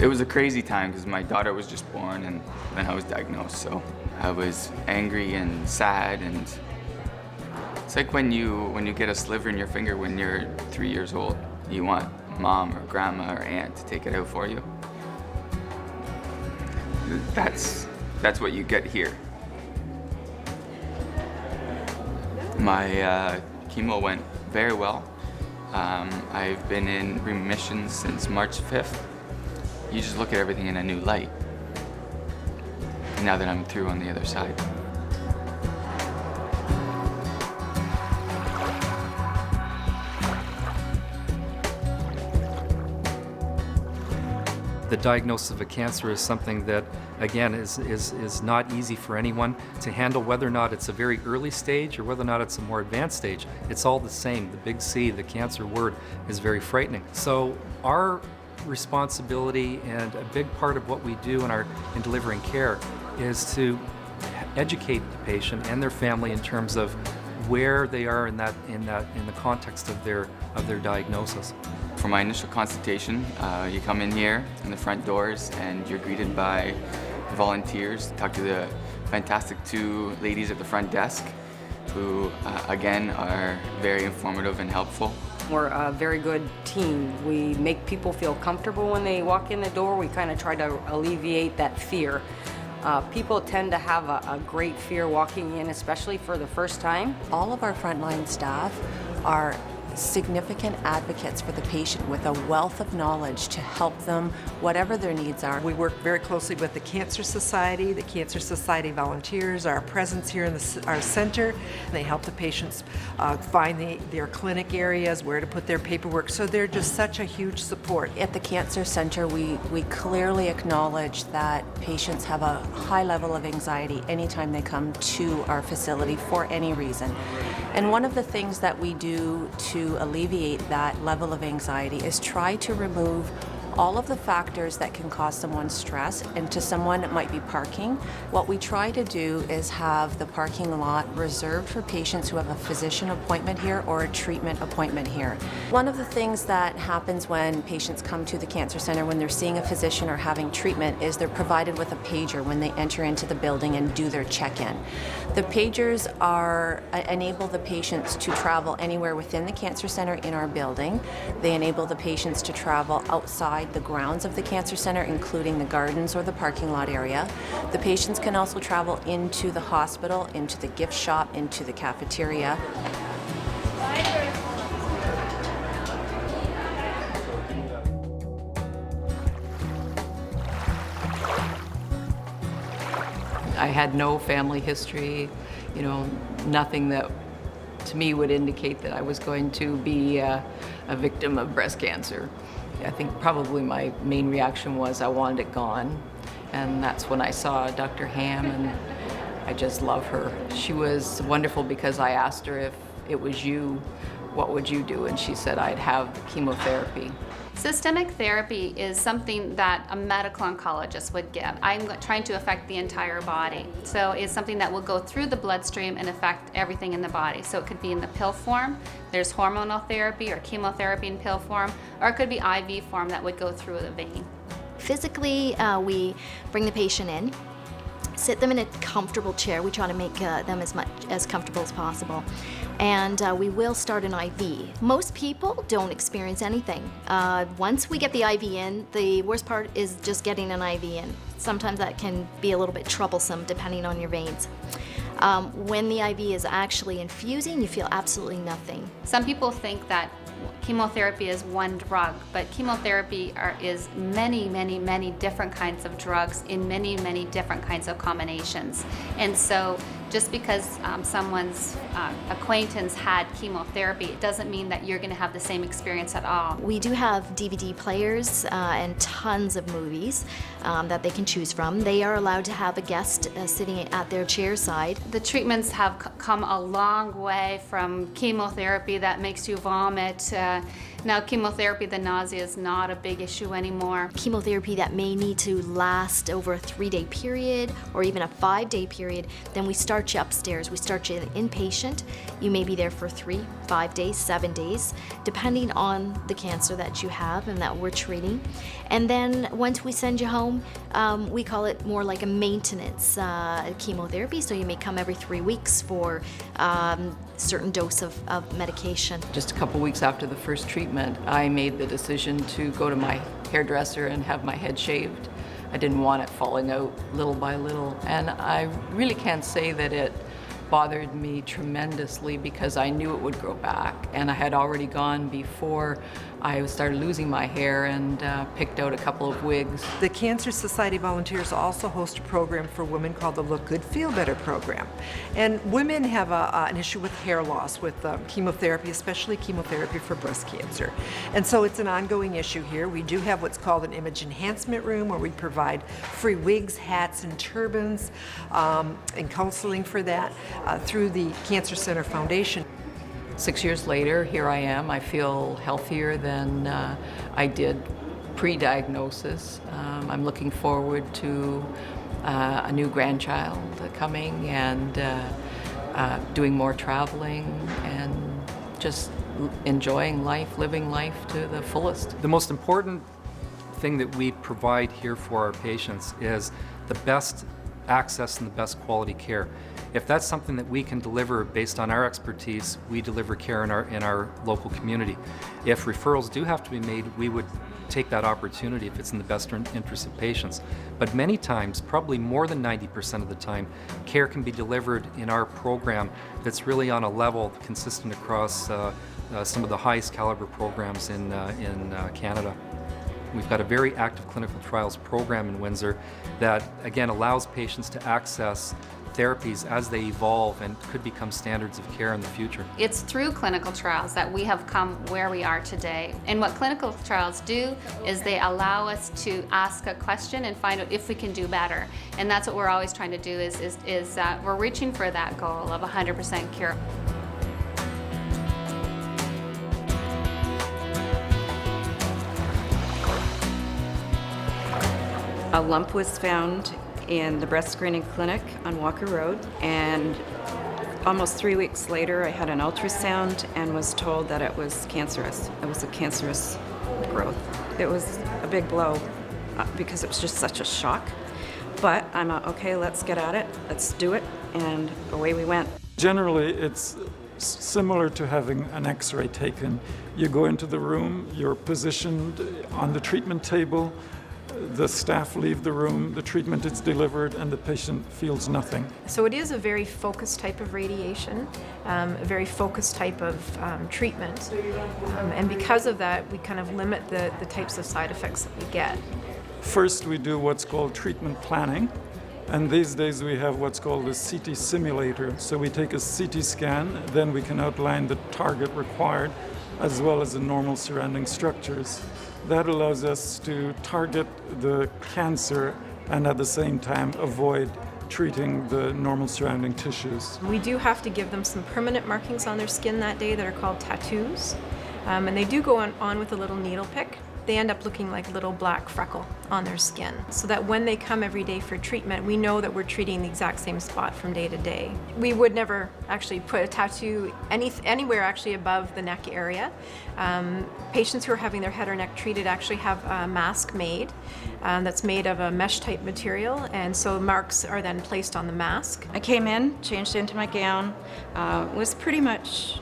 It was a crazy time because my daughter was just born and then I was diagnosed. So I was angry and sad, and it's like when you get a sliver in your finger when you're 3 years old. You want mom or grandma or aunt to take it out for you. That's what you get here. My chemo went very well. I've been in remission since March 5th. You just look at everything in a new light, now that I'm through on the other side. The diagnosis of a cancer is something that, again, is not easy for anyone to handle, whether or not it's a very early stage or whether or not it's a more advanced stage. It's all the same. The big C, the cancer word, is very frightening. So our responsibility and a big part of what we do in delivering care is to educate the patient and their family in terms of where they are in the context of their diagnosis. For my initial consultation, you come in here in the front doors and you're greeted by volunteers. Talk to the fantastic 2 ladies at the front desk who, again, are very informative and helpful. We're a very good team. We make people feel comfortable when they walk in the door. We kind of try to alleviate that fear. People tend to have a great fear walking in, especially for the first time. All of our frontline staff are significant advocates for the patient with a wealth of knowledge to help them whatever their needs are. We work very closely with the Cancer Society volunteers, our presence here in our center. They help the patients find their clinic areas, where to put their paperwork, so they're just such a huge support. At the Cancer Center, we clearly acknowledge that patients have a high level of anxiety anytime they come to our facility for any reason. And one of the things that we do to alleviate that level of anxiety is try to remove all of the factors that can cause someone stress, and to someone it might be parking. What we try to do is have the parking lot reserved for patients who have a physician appointment here or a treatment appointment here. One of the things that happens when patients come to the Cancer Center when they're seeing a physician or having treatment is they're provided with a pager when they enter into the building and do their check-in. The pagers enable the patients to travel anywhere within the Cancer Center in our building. They enable the patients to travel outside the grounds of the Cancer Center, including the gardens or the parking lot area. The patients can also travel into the hospital, into the gift shop, into the cafeteria. I had no family history, nothing that to me would indicate that I was going to be a victim of breast cancer. I think probably my main reaction was I wanted it gone, and that's when I saw Dr. Ham, and I just love her. She was wonderful because I asked her, if it was you, what would you do? And she said I'd have chemotherapy. Systemic therapy is something that a medical oncologist would give. I'm trying to affect the entire body. So it's something that will go through the bloodstream and affect everything in the body. So it could be in the pill form, there's hormonal therapy or chemotherapy in pill form, or it could be IV form that would go through the vein. Physically, we bring the patient in, sit them in a comfortable chair. We try to make them as comfortable as possible. And we will start an IV. Most people don't experience anything. Once we get the IV in, the worst part is just getting an IV in. Sometimes that can be a little bit troublesome depending on your veins. When the IV is actually infusing, you feel absolutely nothing. Some people think that chemotherapy is one drug, but chemotherapy is many, many, many different kinds of drugs in many, many different kinds of combinations. And so just because someone's acquaintance had chemotherapy, it doesn't mean that you're going to have the same experience at all. We do have DVD players and tons of movies that they can choose from. They are allowed to have a guest sitting at their chair side. The treatments have come a long way from chemotherapy that makes you vomit Now, chemotherapy, the nausea is not a big issue anymore. Chemotherapy that may need to last over a 3-day period or even a 5-day period, then we start you upstairs. We start you inpatient. You may be there for 3, 5 days, 7 days, depending on the cancer that you have and that we're treating. And then once we send you home, we call it more like a maintenance chemotherapy. So you may come every 3 weeks for certain dose of medication. Just a couple weeks after the first treatment, I made the decision to go to my hairdresser and have my head shaved. I didn't want it falling out little by little, and I really can't say that it bothered me tremendously because I knew it would grow back, and I had already gone before I started losing my hair and picked out a couple of wigs. The Cancer Society volunteers also host a program for women called the Look Good, Feel Better program. And women have an issue with hair loss with chemotherapy, especially chemotherapy for breast cancer. And so it's an ongoing issue here. We do have what's called an image enhancement room where we provide free wigs, hats, and turbans and counseling for that through the Cancer Center Foundation. 6 years later, here I am. I feel healthier than I did pre-diagnosis. I'm looking forward to a new grandchild coming and doing more traveling and just enjoying life, living life to the fullest. The most important thing that we provide here for our patients is the best access and the best quality care. If that's something that we can deliver based on our expertise, we deliver care in our local community. If referrals do have to be made, we would take that opportunity if it's in the best interest of patients. But many times, probably more than 90% of the time, care can be delivered in our program that's really on a level consistent across some of the highest caliber programs in Canada. We've got a very active clinical trials program in Windsor that, again, allows patients to access therapies as they evolve and could become standards of care in the future. It's through clinical trials that we have come where we are today. And what clinical trials do is they allow us to ask a question and find out if we can do better. And that's what we're always trying to do is we're reaching for that goal of 100% cure. A lump was found in the breast screening clinic on Walker Road, and almost 3 weeks later I had an ultrasound and was told that it was cancerous. It was a cancerous growth. It was a big blow because it was just such a shock. But I'm okay, let's get at it, let's do it, and away we went. Generally, it's similar to having an X-ray taken. You go into the room, you're positioned on the treatment table, the staff leave the room, the treatment is delivered, and the patient feels nothing. So it is a very focused type of radiation, a very focused type of treatment. And because of that, we kind of limit the types of side effects that we get. First, we do what's called treatment planning. And these days we have what's called a CT simulator. So we take a CT scan, then we can outline the target required, as well as the normal surrounding structures. That allows us to target the cancer and at the same time avoid treating the normal surrounding tissues. We do have to give them some permanent markings on their skin that day that are called tattoos. And they do go on with a little needle pick. They end up looking like a little black freckle on their skin, so that when they come every day for treatment, we know that we're treating the exact same spot from day to day. We would never actually put a tattoo anywhere actually above the neck area. Patients who are having their head or neck treated actually have a mask made that's made of a mesh type material, and so marks are then placed on the mask. I came in, changed into my gown, was pretty much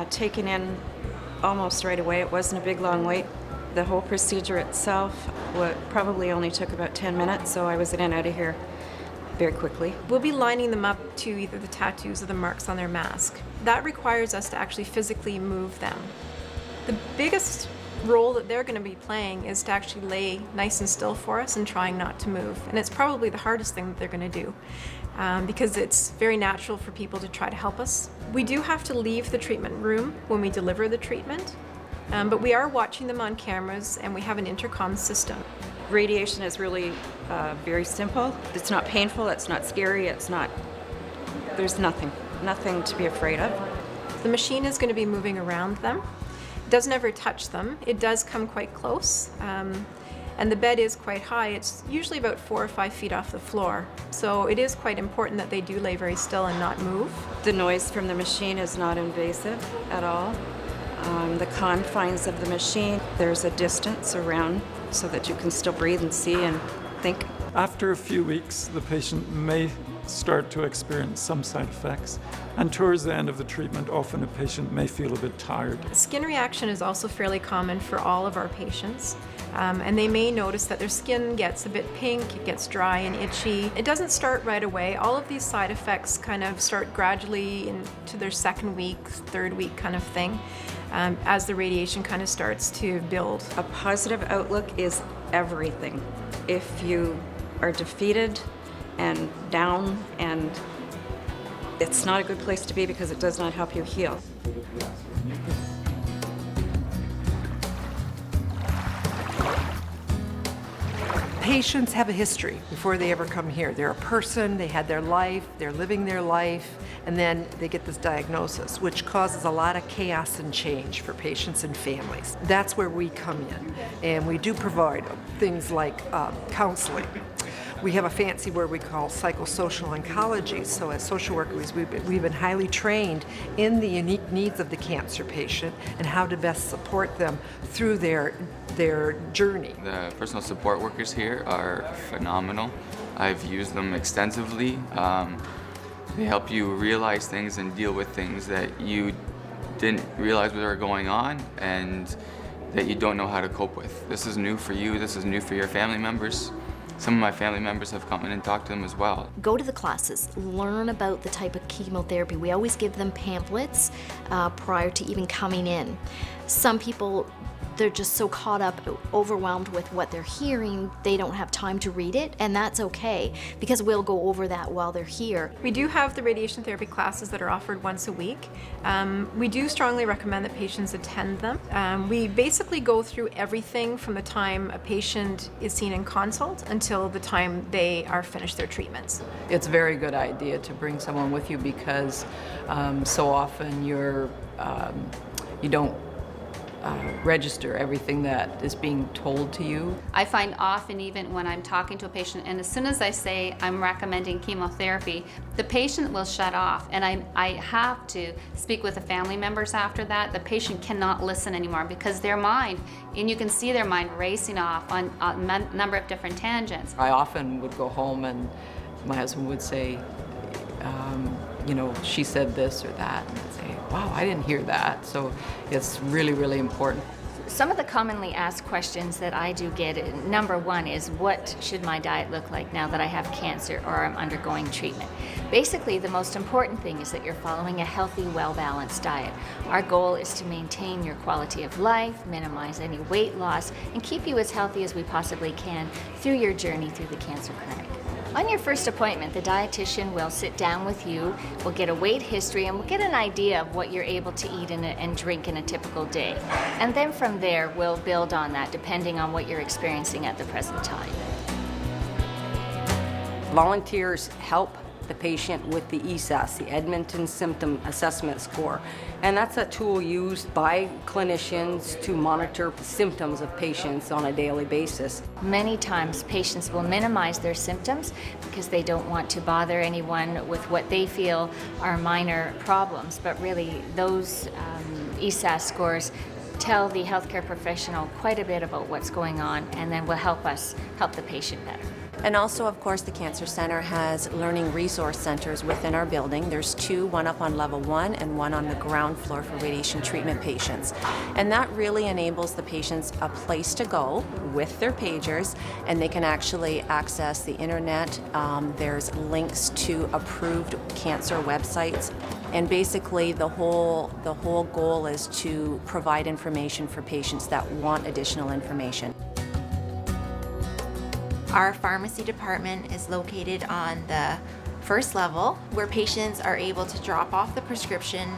taken in almost right away. It wasn't a big long wait. The whole procedure itself probably only took about 10 minutes, so I was in and out of here very quickly. We'll be lining them up to either the tattoos or the marks on their mask. That requires us to actually physically move them. The biggest role that they're going to be playing is to actually lay nice and still for us and trying not to move. And it's probably the hardest thing that they're going to do because it's very natural for people to try to help us. We do have to leave the treatment room when we deliver the treatment. But we are watching them on cameras, and we have an intercom system. Radiation is really very simple. It's not painful, it's not scary, there's nothing to be afraid of. The machine is going to be moving around them. doesn't ever touch them. It does come quite close. And the bed is quite high. It's usually about 4 or 5 feet off the floor. So it is quite important that they do lay very still and not move. The noise from the machine is not invasive at all. The confines of the machine, there's a distance around so that you can still breathe and see and think. After a few weeks, the patient may start to experience some side effects, and towards the end of the treatment, often a patient may feel a bit tired. Skin reaction is also fairly common for all of our patients. And they may notice that their skin gets a bit pink, it gets dry and itchy. It doesn't start right away. All of these side effects kind of start gradually into their second week, third week kind of thing, as the radiation kind of starts to build. A positive outlook is everything. If you are defeated and down, and it's not a good place to be because it does not help you heal. Patients have a history before they ever come here. They're a person, they had their life, they're living their life, and then they get this diagnosis, which causes a lot of chaos and change for patients and families. That's where we come in, and we do provide things like counseling. We have a fancy word we call psychosocial oncology. So as social workers, we've been highly trained in the unique needs of the cancer patient and how to best support them through their journey. The personal support workers here are phenomenal. I've used them extensively. They help you realize things and deal with things that you didn't realize were going on and that you don't know how to cope with. This is new for you, this is new for your family members. Some of my family members have come in and talked to them as well. Go to the classes, learn about the type of chemotherapy. We always give them pamphlets prior to even coming in. Some people, they're just so caught up, overwhelmed with what they're hearing, they don't have time to read it, and that's okay, because we'll go over that while they're here. We do have the radiation therapy classes that are offered once a week. We do strongly recommend that patients attend them. We basically go through everything from the time a patient is seen in consult until the time they are finished their treatments. It's a very good idea to bring someone with you because so often you don't register everything that is being told to you. I find often even when I'm talking to a patient, and as soon as I say I'm recommending chemotherapy, the patient will shut off, and I have to speak with the family members after that. The patient cannot listen anymore because their mind, and you can see their mind racing off on a number of different tangents. I often would go home and my husband would say, you know, she said this or that, and I'd say, wow, I didn't hear that. So it's really, really important. Some of the commonly asked questions that I do get, number one is, what should my diet look like now that I have cancer or I'm undergoing treatment? Basically, the most important thing is that you're following a healthy, well-balanced diet. Our goal is to maintain your quality of life, minimize any weight loss, and keep you as healthy as we possibly can through your journey through the cancer clinic. On your first appointment, the dietitian will sit down with you, we'll get a weight history, and we'll get an idea of what you're able to eat and drink in a typical day. And then from there, we'll build on that depending on what you're experiencing at the present time. Volunteers help the patient with the ESAS, the Edmonton Symptom Assessment Score. And that's a tool used by clinicians to monitor symptoms of patients on a daily basis. Many times patients will minimize their symptoms because they don't want to bother anyone with what they feel are minor problems, but really those ESAS scores tell the healthcare professional quite a bit about what's going on, and then will help us help the patient better. And also, of course, the Cancer Center has learning resource centers within our building. There's two, one up on level 1 and one on the ground floor for radiation treatment patients. And that really enables the patients a place to go with their pagers, and they can actually access the internet. There's links to approved cancer websites. And basically, the whole goal is to provide information for patients that want additional information. Our pharmacy department is located on the first level, where patients are able to drop off the prescription,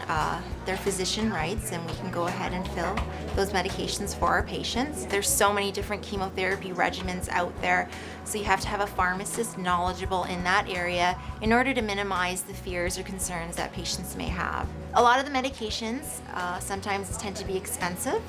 their physician writes, and we can go ahead and fill those medications for our patients. There's so many different chemotherapy regimens out there, so you have to have a pharmacist knowledgeable in that area in order to minimize the fears or concerns that patients may have. A lot of the medications sometimes tend to be expensive,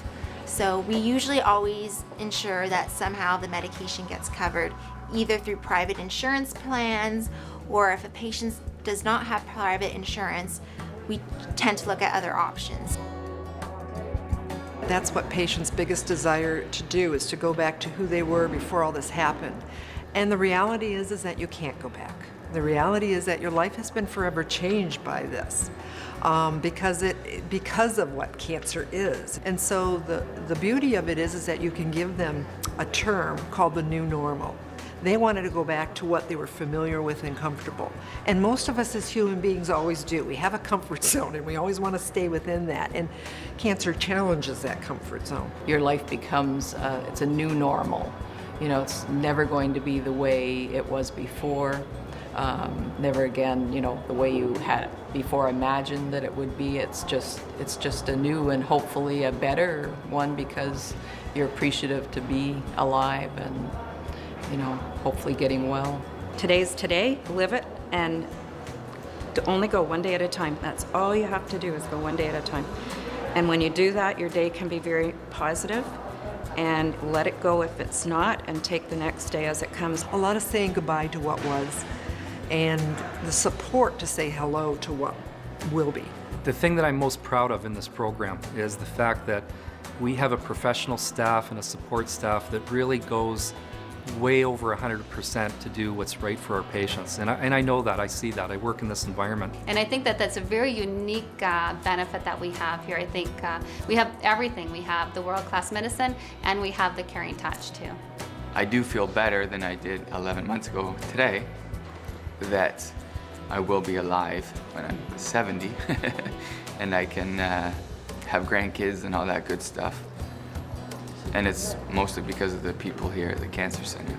so we usually always ensure that somehow the medication gets covered, either through private insurance plans, or if a patient does not have private insurance, we tend to look at other options. That's what patients' biggest desire to do, is to go back to who they were before all this happened. And the reality is that you can't go back. The reality is that your life has been forever changed by this because of what cancer is. And so the beauty of it is that you can give them a term called the new normal. They wanted to go back to what they were familiar with and comfortable. And most of us as human beings always do. We have a comfort zone and we always want to stay within that. And cancer challenges that comfort zone. Your life becomes, it's a new normal. You know, it's never going to be the way it was before. Never again, you know, the way you had before imagined that it would be. It's just a new and hopefully a better one, because you're appreciative to be alive and, you know, hopefully getting well. Today's today, live it, and to only go one day at a time. That's all you have to do, is go one day at a time. And when you do that, your day can be very positive, and let it go if it's not, and take the next day as it comes. A lot of saying goodbye to what was, and the support to say hello to what will be. The thing that I'm most proud of in this program is the fact that we have a professional staff and a support staff that really goes way over 100% to do what's right for our patients. And I know that, I see that, I work in this environment. And I think that that's a very unique benefit that we have here. I think we have everything. We have the world-class medicine, and we have the caring touch too. I do feel better than I did 11 months ago today, that I will be alive when I'm 70 and I can have grandkids and all that good stuff. And it's mostly because of the people here at the Cancer Center.